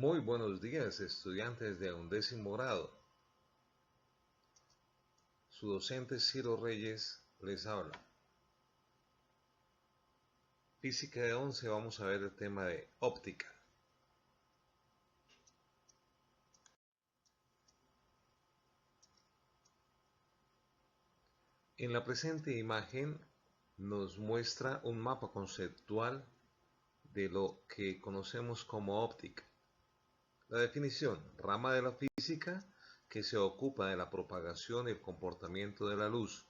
Muy buenos días, estudiantes de 11º grado. Su docente Ciro Reyes les habla. Física de 11, vamos a ver el tema de óptica. En la presente imagen nos muestra un mapa conceptual de lo que conocemos como óptica. La definición: rama de la física que se ocupa de la propagación y el comportamiento de la luz,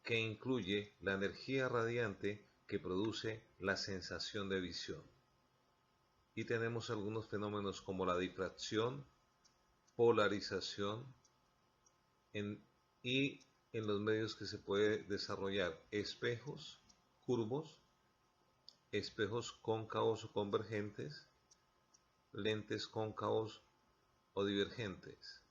que incluye la energía radiante que produce la sensación de visión. Y tenemos algunos fenómenos como la difracción, polarización, y en los medios que se puede desarrollar espejos curvos, espejos cóncavos o convergentes, lentes cóncavos o divergentes.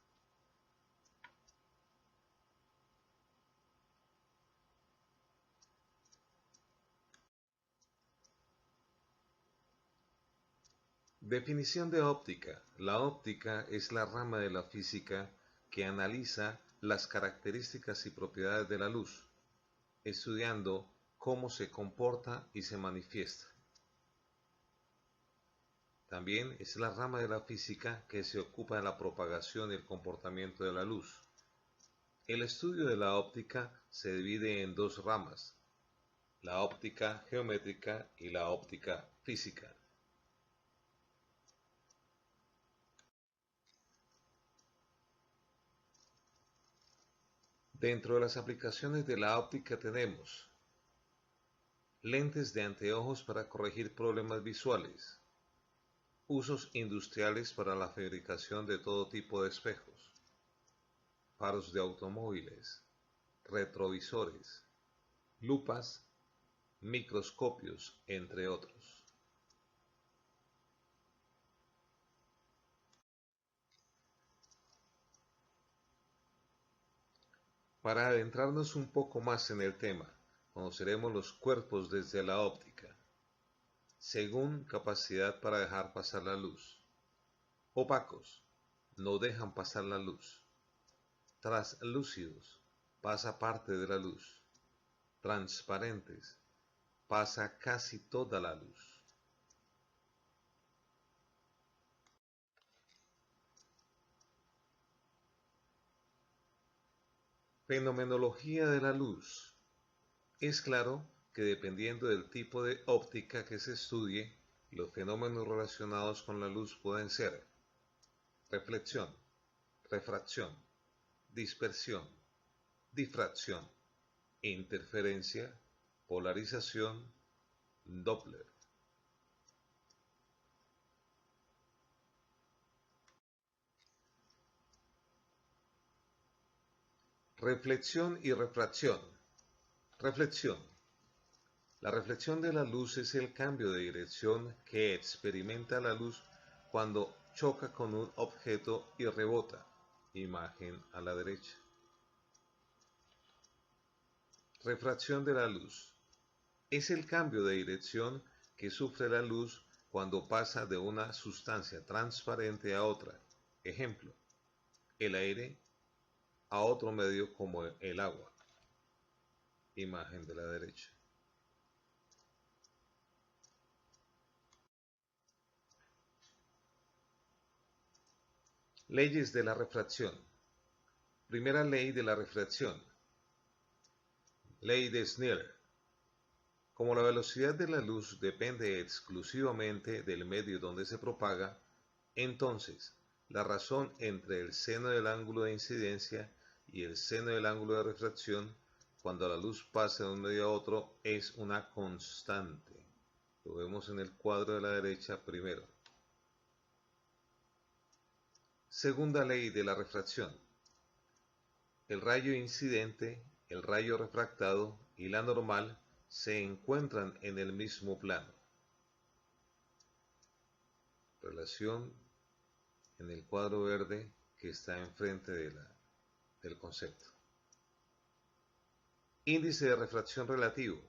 Definición de óptica. La óptica es la rama de la física que analiza las características y propiedades de la luz, estudiando cómo se comporta y se manifiesta. También es la rama de la física que se ocupa de la propagación y el comportamiento de la luz. El estudio de la óptica se divide en dos ramas: la óptica geométrica y la óptica física. Dentro de las aplicaciones de la óptica tenemos lentes de anteojos para corregir problemas visuales, usos industriales para la fabricación de todo tipo de espejos, faros de automóviles, retrovisores, lupas, microscopios, entre otros. Para adentrarnos un poco más en el tema, conoceremos los cuerpos desde la óptica, según capacidad para dejar pasar la luz. Opacos, no dejan pasar la luz. Translúcidos, pasa parte de la luz. Transparentes, pasa casi toda la luz. Fenomenología de la luz. Es claro que dependiendo del tipo de óptica que se estudie, los fenómenos relacionados con la luz pueden ser reflexión, refracción, dispersión, difracción, interferencia, polarización, Doppler. Reflexión y refracción. Reflexión. La reflexión de la luz es el cambio de dirección que experimenta la luz cuando choca con un objeto y rebota. Imagen a la derecha. Refracción de la luz. Es el cambio de dirección que sufre la luz cuando pasa de una sustancia transparente a otra. Ejemplo, el aire a otro medio como el agua. Imagen de la derecha. Leyes de la refracción. Primera ley de la refracción. Ley de Snell. Como la velocidad de la luz depende exclusivamente del medio donde se propaga, entonces la razón entre el seno del ángulo de incidencia y el seno del ángulo de refracción cuando la luz pasa de un medio a otro es una constante. Lo vemos en el cuadro de la derecha primero. Segunda ley de la refracción. El rayo incidente, el rayo refractado y la normal se encuentran en el mismo plano. Relación en el cuadro verde que está enfrente del concepto. Índice de refracción relativo,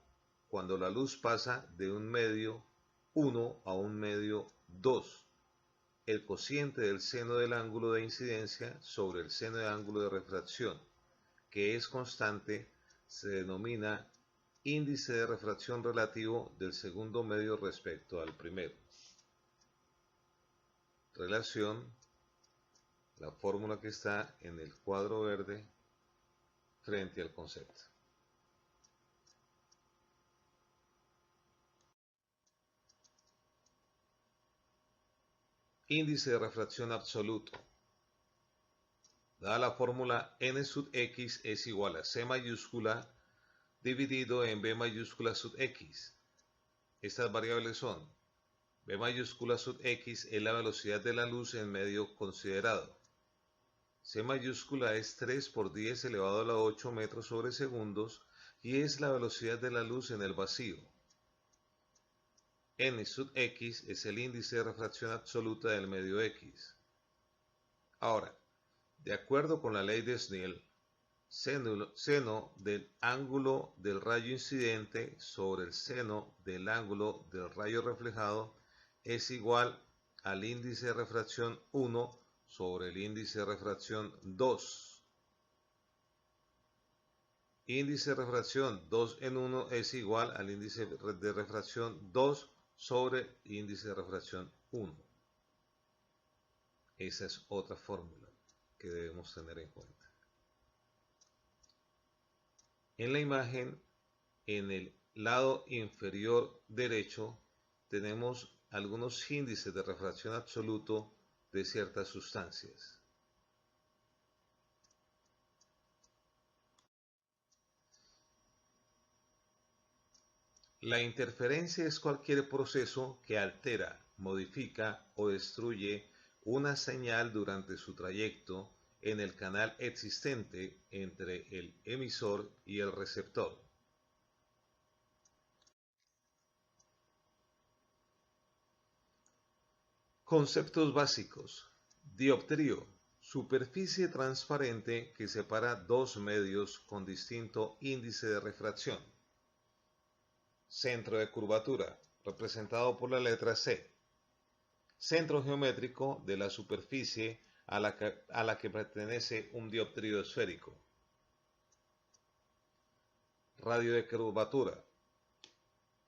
cuando la luz pasa de un medio 1 a un medio 2. el cociente del seno del ángulo de incidencia sobre el seno del ángulo de refracción, que es constante, se denomina índice de refracción relativo del segundo medio respecto al primero. Relación, la fórmula que está en el cuadro verde frente al concepto. Índice de refracción absoluto. Dada la fórmula n sub x es igual a c mayúscula dividido en b mayúscula sub x. Estas variables son: b mayúscula sub x es la velocidad de la luz en medio considerado. C mayúscula es 3 por 10 elevado a la 8 metros sobre segundos y es la velocidad de la luz en el vacío. N sub x es el índice de refracción absoluta del medio x. Ahora, de acuerdo con la ley de Snell, seno del ángulo del rayo incidente sobre el seno del ángulo del rayo reflejado es igual al índice de refracción 1 sobre el índice de refracción 2. Índice de refracción 2 en 1 es igual al índice de refracción 2 sobre índice de refracción 1. Esa es otra fórmula que debemos tener en cuenta. En la imagen, en el lado inferior derecho, tenemos algunos índices de refracción absoluto de ciertas sustancias. La interferencia es cualquier proceso que altera, modifica o destruye una señal durante su trayecto en el canal existente entre el emisor y el receptor. Conceptos básicos. Dioptrío. Superficie transparente que separa dos medios con distinto índice de refracción. Centro de curvatura, representado por la letra C. Centro geométrico de la superficie a la que pertenece un dioptrío esférico. Radio de curvatura.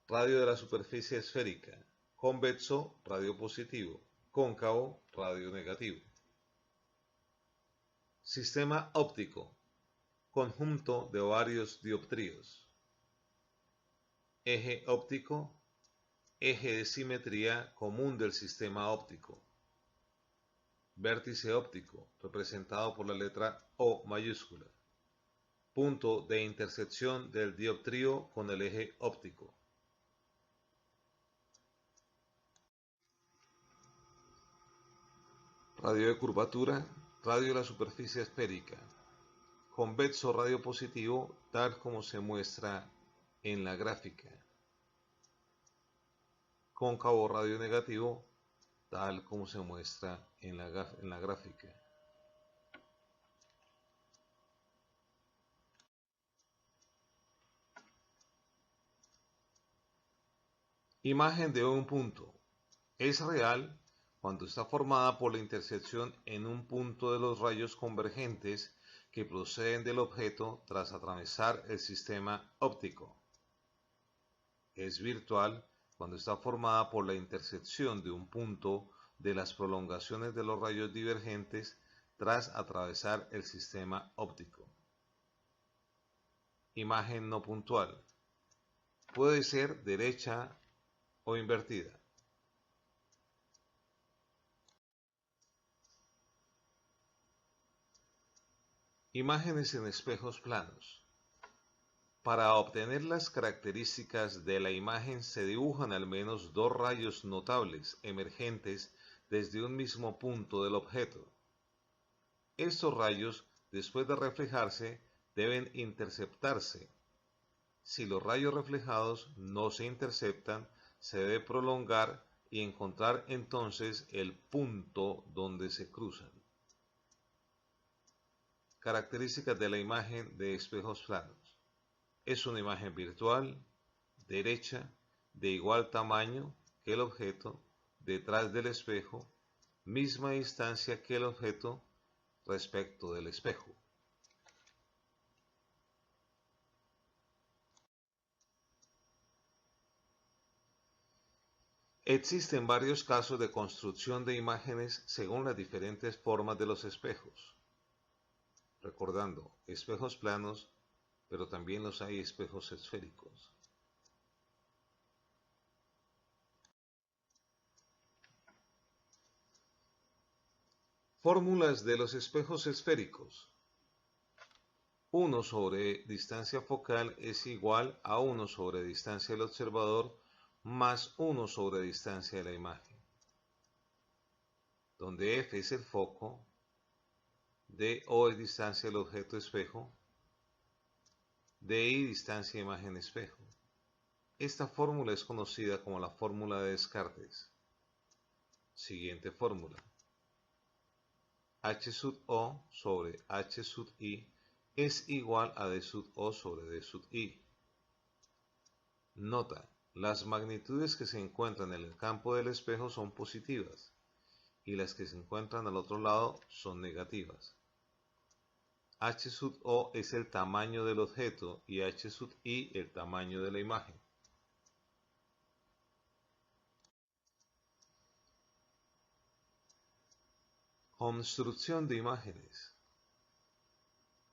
Radio de la superficie esférica. Convexo, radio positivo. Cóncavo, radio negativo. Sistema óptico. Conjunto de varios dioptríos. Eje óptico, eje de simetría común del sistema óptico. Vértice óptico, representado por la letra O mayúscula. Punto de intersección del dioptrío con el eje óptico. Radio de curvatura, radio de la superficie esférica. Convexo radio positivo, tal como se muestra en la gráfica. Cóncavo radio negativo, tal como se muestra en la gráfica. Imagen de un punto. Es real cuando está formada por la intersección en un punto de los rayos convergentes que proceden del objeto tras atravesar el sistema óptico. Es virtual cuando está formada por la intersección de un punto de las prolongaciones de los rayos divergentes tras atravesar el sistema óptico. Imagen no puntual. Puede ser derecha o invertida. Imágenes en espejos planos. Para obtener las características de la imagen se dibujan al menos dos rayos notables emergentes desde un mismo punto del objeto. Estos rayos, después de reflejarse, deben interceptarse. Si los rayos reflejados no se interceptan, se debe prolongar y encontrar entonces el punto donde se cruzan. Características de la imagen de espejos planos. Es una imagen virtual, derecha, de igual tamaño que el objeto, detrás del espejo, misma distancia que el objeto respecto del espejo. Existen varios casos de construcción de imágenes según las diferentes formas de los espejos. Recordando, espejos planos, pero también los hay espejos esféricos. Fórmulas de los espejos esféricos. 1 sobre distancia focal es igual a 1 sobre distancia del observador más 1 sobre distancia de la imagen, donde F es el foco, DO es distancia del objeto espejo, DI distancia imagen espejo. Esta fórmula es conocida como la fórmula de Descartes. Siguiente fórmula. H sub O sobre H sub I es igual a D sub O sobre D sub I. Nota, las magnitudes que se encuentran en el campo del espejo son positivas y las que se encuentran al otro lado son negativas. H sub O es el tamaño del objeto y H sub I el tamaño de la imagen. Construcción de imágenes.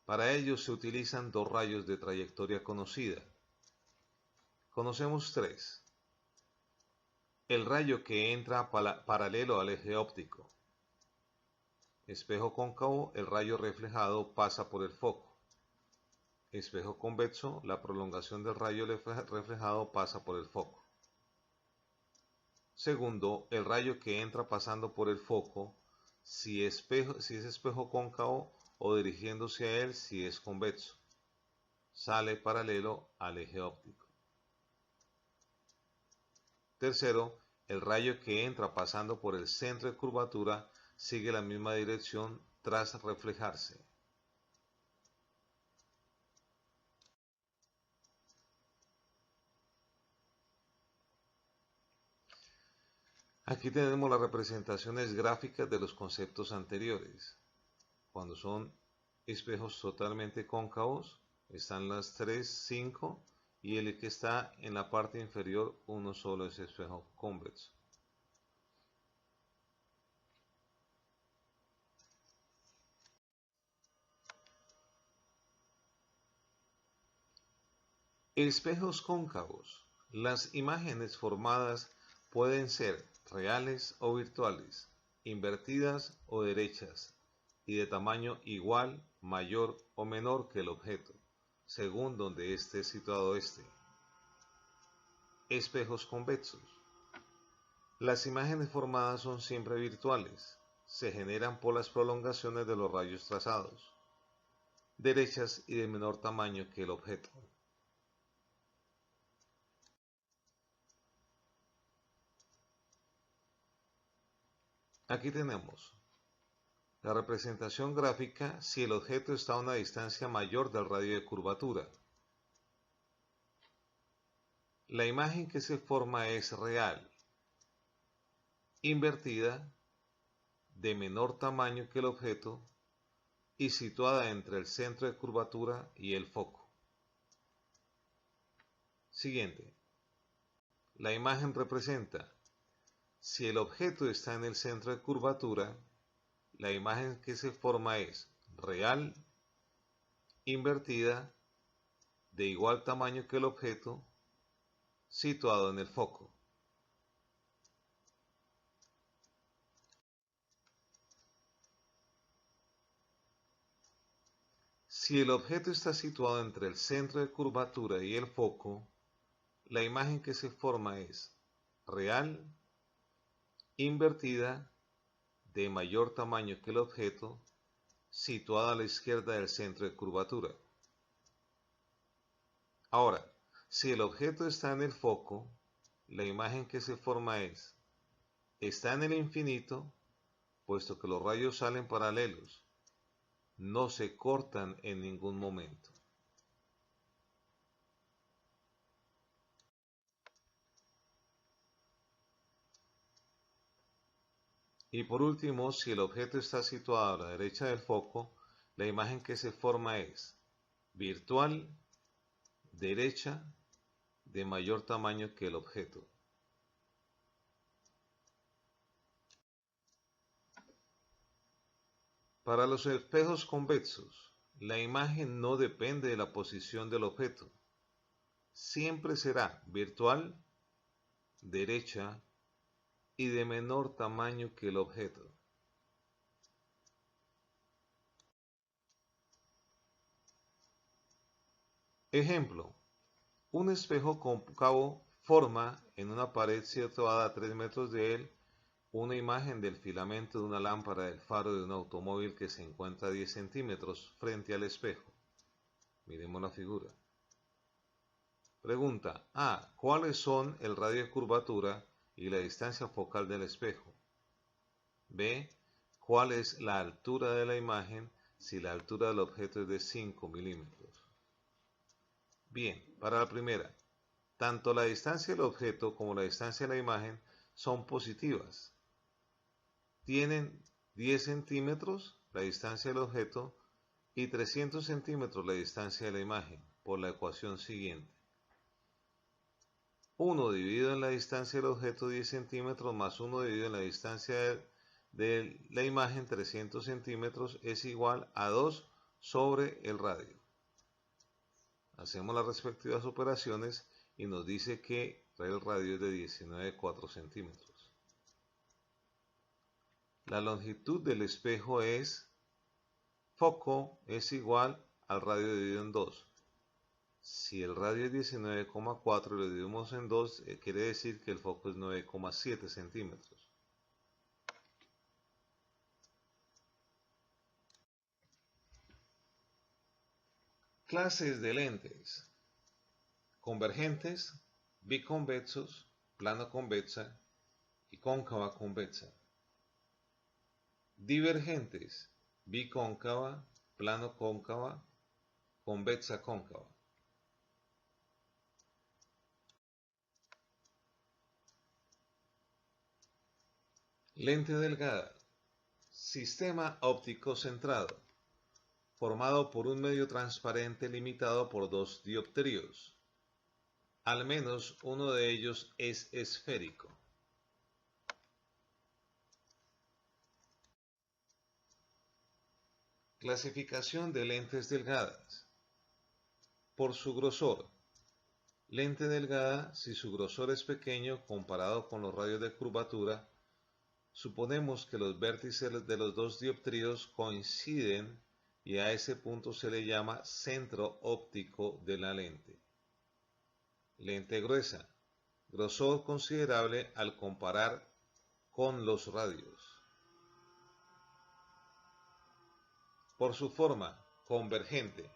Para ello se utilizan dos rayos de trayectoria conocida. Conocemos tres. El rayo que entra paralelo al eje óptico. Espejo cóncavo, el rayo reflejado pasa por el foco. Espejo convexo, la prolongación del rayo reflejado pasa por el foco. Segundo, el rayo que entra pasando por el foco, si es espejo cóncavo, o dirigiéndose a él si es convexo. Sale paralelo al eje óptico. Tercero, el rayo que entra pasando por el centro de curvatura sigue la misma dirección tras reflejarse. Aquí tenemos las representaciones gráficas de los conceptos anteriores. Cuando son espejos totalmente cóncavos, están las 3, 5 y el que está en la parte inferior, uno solo es espejo convexo. Espejos cóncavos. Las imágenes formadas pueden ser reales o virtuales, invertidas o derechas, y de tamaño igual, mayor o menor que el objeto, según donde esté situado este. Espejos convexos. Las imágenes formadas son siempre virtuales, se generan por las prolongaciones de los rayos trazados, derechas y de menor tamaño que el objeto. Aquí tenemos la representación gráfica si el objeto está a una distancia mayor del radio de curvatura. La imagen que se forma es real, invertida, de menor tamaño que el objeto y situada entre el centro de curvatura y el foco. Siguiente. La imagen representa si el objeto está en el centro de curvatura, la imagen que se forma es real, invertida, de igual tamaño que el objeto, situado en el foco. Si el objeto está situado entre el centro de curvatura y el foco, la imagen que se forma es real, invertida, de mayor tamaño que el objeto, situada a la izquierda del centro de curvatura. Ahora, si el objeto está en el foco, la imagen que se forma es, está en el infinito, puesto que los rayos salen paralelos, no se cortan en ningún momento. Y por último, si el objeto está situado a la derecha del foco, la imagen que se forma es virtual, derecha, de mayor tamaño que el objeto. Para los espejos convexos, la imagen no depende de la posición del objeto. Siempre será virtual, derecha y de menor tamaño que el objeto. Ejemplo, un espejo cóncavo forma en una pared situada a 3 metros de él una imagen del filamento de una lámpara del faro de un automóvil que se encuentra a 10 centímetros frente al espejo. Miremos la figura. Pregunta A. ¿Cuáles son el radio de curvatura y la distancia focal del espejo? B. ¿Cuál es la altura de la imagen si la altura del objeto es de 5 milímetros? Bien, para la primera, tanto la distancia del objeto como la distancia de la imagen son positivas. Tienen 10 centímetros la distancia del objeto y 300 centímetros la distancia de la imagen, por la ecuación siguiente. 1 dividido en la distancia del objeto 10 centímetros más 1 dividido en la distancia de la imagen 300 centímetros es igual a 2 sobre el radio. Hacemos las respectivas operaciones y nos dice que el radio es de 19,4 centímetros. La longitud del espejo foco es igual al radio dividido en 2. Si el radio es 19,4 y lo dividimos en 2, quiere decir que el foco es 9,7 centímetros. Clases de lentes: convergentes, biconvexos, plano convexa y cóncava convexa. Divergentes, bicóncava, plano cóncava, convexa cóncava. Lente delgada, sistema óptico centrado, formado por un medio transparente limitado por dos dioptríos. Al menos uno de ellos es esférico. Clasificación de lentes delgadas. Por su grosor. Lente delgada si su grosor es pequeño comparado con los radios de curvatura. Suponemos que los vértices de los dos dioptríos coinciden y a ese punto se le llama centro óptico de la lente. Lente gruesa. Grosor considerable al comparar con los radios. Por su forma, convergente.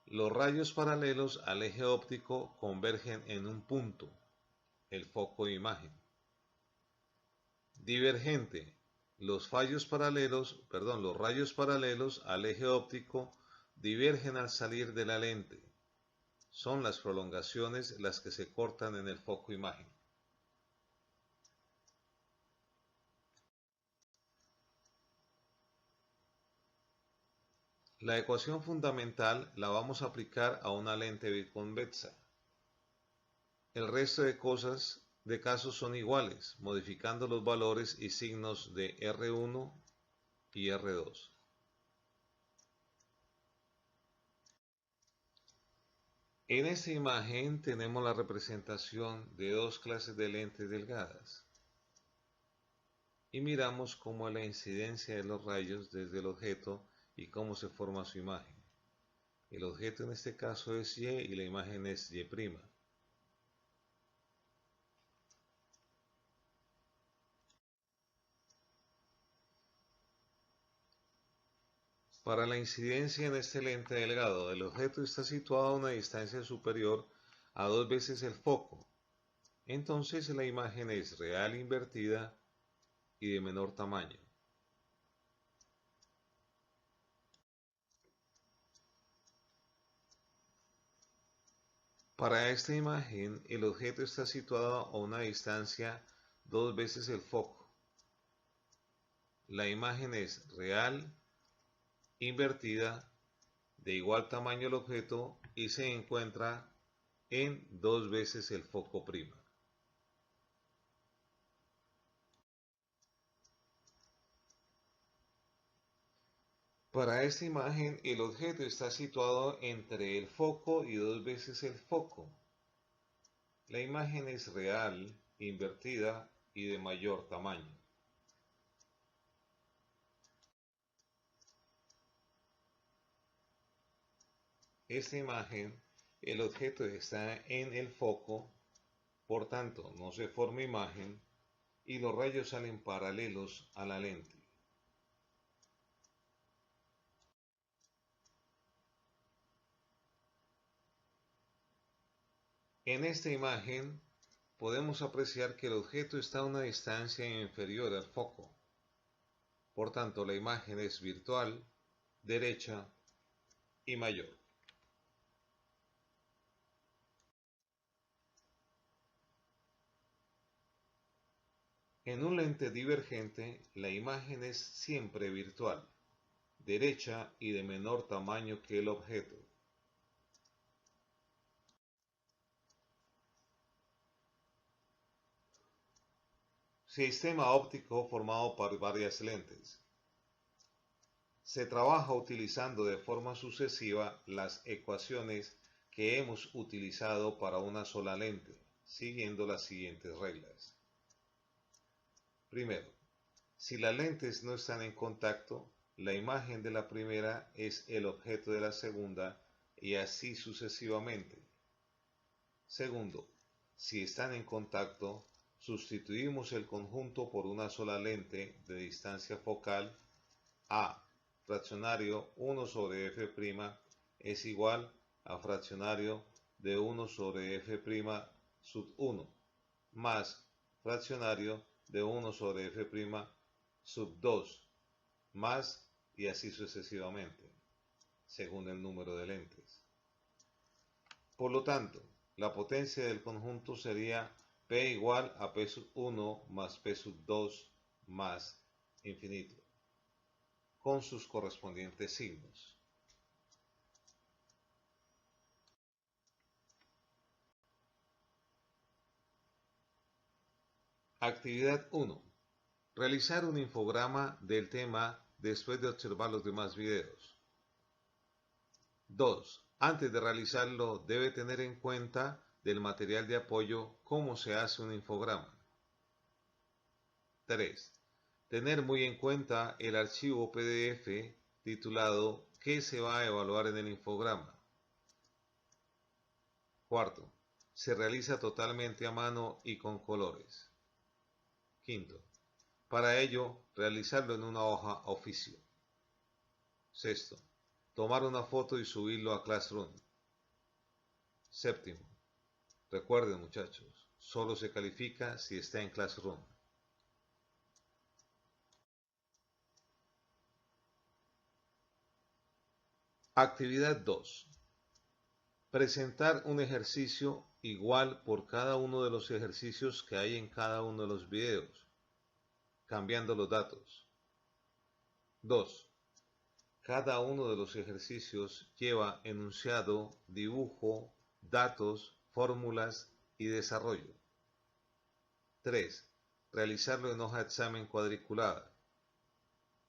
Los rayos paralelos al eje óptico convergen en un punto, el foco de imagen. Divergente. Los rayos paralelos al eje óptico divergen al salir de la lente. Son las prolongaciones las que se cortan en el foco imagen. La ecuación fundamental la vamos a aplicar a una lente biconvexa. El resto de casos son iguales, modificando los valores y signos de R1 y R2. En esta imagen tenemos la representación de dos clases de lentes delgadas y miramos cómo es la incidencia de los rayos desde el objeto y cómo se forma su imagen. El objeto en este caso es Y y la imagen es Y'. Para la incidencia en este lente delgado, el objeto está situado a una distancia superior a 2 veces el foco. Entonces la imagen es real invertida y de menor tamaño. Para esta imagen, el objeto está situado a una distancia 2 veces el foco. la imagen es real, invertida, de igual tamaño el objeto y se encuentra en 2 veces el foco prima. Para esta imagen, el objeto está situado entre el foco y 2 veces el foco. La imagen es real, invertida y de mayor tamaño. Esta imagen, el objeto está en el foco, por tanto no se forma imagen y los rayos salen paralelos a la lente. En esta imagen podemos apreciar que el objeto está a una distancia inferior al foco. Por tanto, la imagen es virtual, derecha y mayor. En un lente divergente, la imagen es siempre virtual, derecha y de menor tamaño que el objeto. Sistema óptico formado por varias lentes. Se trabaja utilizando de forma sucesiva las ecuaciones que hemos utilizado para una sola lente, siguiendo las siguientes reglas. Primero, si las lentes no están en contacto, la imagen de la primera es el objeto de la segunda y así sucesivamente. Segundo, si están en contacto, sustituimos el conjunto por una sola lente de distancia focal a fraccionario 1 sobre f' es igual a fraccionario de 1 sobre f' sub 1 más fraccionario de 1 sobre f' sub 2 más y así sucesivamente, según el número de lentes. Por lo tanto, la potencia del conjunto sería P igual a P sub 1 más P sub 2 más infinito, con sus correspondientes signos. Actividad 1. Realizar un infograma del tema después de observar los demás videos. 2. Antes de realizarlo, debe tener en cuenta del material de apoyo cómo se hace un infograma. 3. Tener muy en cuenta el archivo PDF titulado ¿Qué se va a evaluar en el infograma? 4. Se realiza totalmente a mano y con colores. 5. Para ello, realizarlo en una hoja oficio. 6. Tomar una foto y subirlo a Classroom. 7. Recuerden, muchachos, solo se califica si está en Classroom. Actividad 2. Presentar un ejercicio igual por cada uno de los ejercicios que hay en cada uno de los videos, cambiando los datos. 2. Cada uno de los ejercicios lleva enunciado, dibujo, datos, fórmulas y desarrollo. 3. Realizarlo en hoja de examen cuadriculada.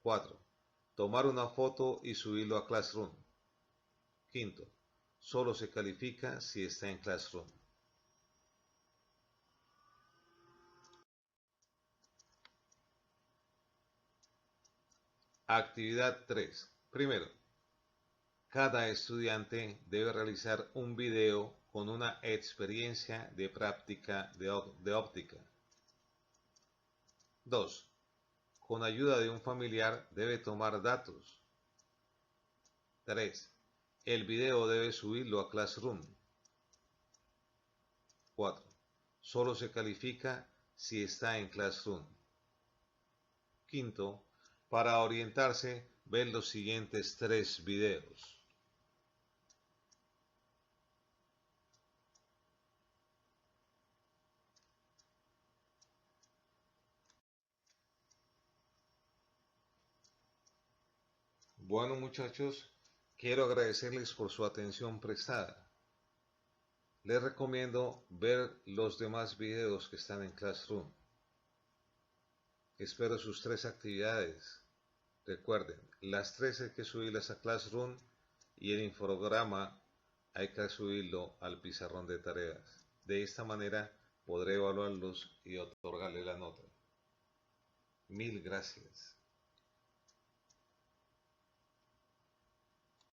4. Tomar una foto y subirlo a Classroom. 5. Solo se califica si está en Classroom. Actividad 3. Primero, cada estudiante debe realizar un video con una experiencia de práctica de óptica. 2. Con ayuda de un familiar debe tomar datos. 3. El video debe subirlo a Classroom. 4. Solo se califica si está en Classroom. 5. Para orientarse, ver los siguientes 3 videos. Bueno muchachos, quiero agradecerles por su atención prestada. Les recomiendo ver los demás videos que están en Classroom. Espero sus 3 actividades. Recuerden, las 3 hay que subirlas a Classroom y el infograma hay que subirlo al pizarrón de tareas. De esta manera podré evaluarlos y otorgarle la nota. Mil gracias.